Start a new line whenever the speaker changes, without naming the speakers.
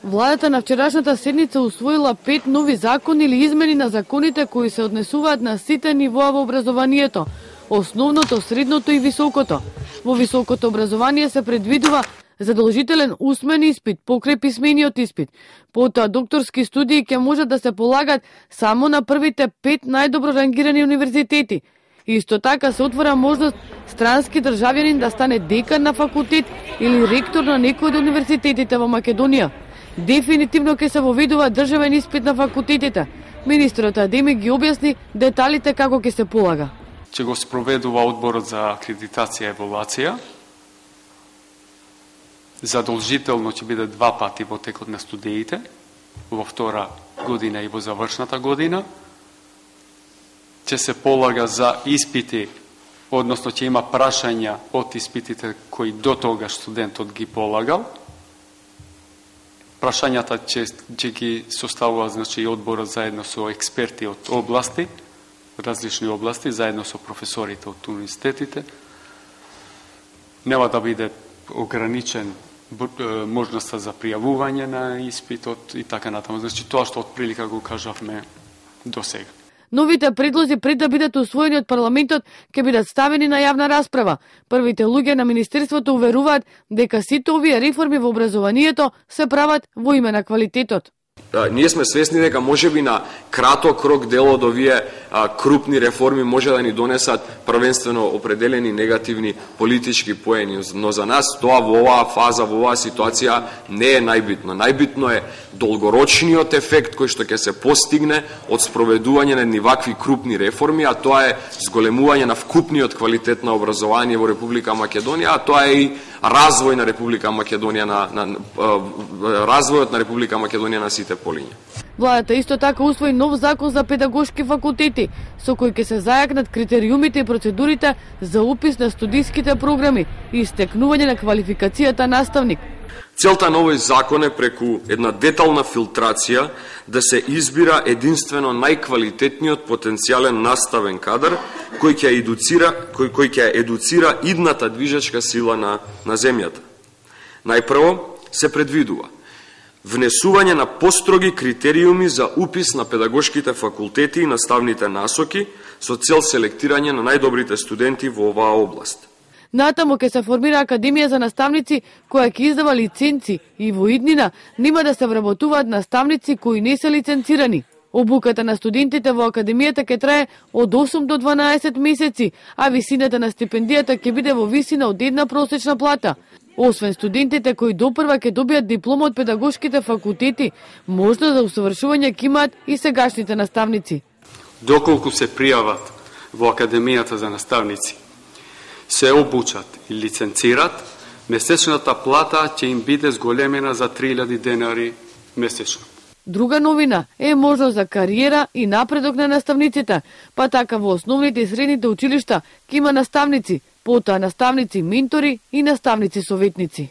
Владата на вчерашната седница усвоила 5 нови закони или измени на законите кои се однесуваат на сите нивоа во образованието, основното, средното и високото. Во високото образование се предвидува задолжителен усмен испит покрај писмениот испит. Потоа докторски студии ќе можат да се полагат само на првите 5 најдобро рангирани универзитети. Исто така се отвора можност странски државјанин да стане декан на факултет или ректор на некој од универзитетите во Македонија. Дефинитивно ќе се воведува државен испит на факултетите. Министерот Адеми ги објасни деталите како ќе се полага.
Ќе го спроведува одборот за акредитација и евалуација. Задолжително ќе биде 2 пати во текот на студиите, во втора година и во завршната година. Ќе се полага за испити, односно ќе има прашања од испитите кои до тогаш студентот ги полагал. Прашањата ќе ги составува, значи, и одборот заедно со експерти од области, различни области, заедно со професорите од универзитетите. Нема да биде ограничен можноста за пријавување на испитот и така натаму. Значи, тоа што отприлика го кажавме до сега.
Новите предлози пред да бидат усвоени од парламентот ќе бидат ставени на јавна расправа. Првите луѓе на министерството уверуваат дека сите овие реформи во образованието се прават во име на квалитетот.
Ние сме свесни дека можеби на краток рок дел од овие крупни реформи може да ни донесат првенствено определени негативни политички поени, но за нас тоа во оваа фаза, во оваа ситуација не е најбитно. Најбитно е долгорочниот ефект кој што ќе се постигне од спроведување на вакви крупни реформи, а тоа е зголемување на вкупниот квалитет на образование во Република Македонија, а тоа е и развој на Република Македонија развојот на Република Македонија на сите полиња.
Владата исто така усвои нов закон за педагошки факултети, со кој ќе се зајакнат критериумите и процедурите за упис на студиските програми и стекнување на квалификацијата наставник.
Целта на овој закон е преку една детална филтрација да се избира единствено најквалитетниот потенцијален наставен кадар кој ќе едуцира идната движечка сила на земјата. Најпрво се предвидува внесување на построги критериуми за упис на педагошките факултети и наставните насоки со цел селектирање на најдобрите студенти во оваа област.
Натаму ќе се формира академија за наставници која ќе издава лиценци и во иднина нема да се вработуваат наставници кои не се лиценцирани. Обуката на студентите во академијата ќе трае од 8 до 12 месеци, а висината на стипендијата ќе биде во висина од една просечна плата. Освен студентите кои допрва ќе добијат диплома од педагошките факултети, можност за усовршување ќе имаат и сегашните наставници.
Доколку се пријават во академијата за наставници, се обучат и лиценцират, месечната плата ќе им биде зголемена за 3000 денари месечно.
Друга новина е можност за кариера и напредок на наставниците, па така во основните и средните училишта ќе има наставници, потоа наставници ментори и наставници советници.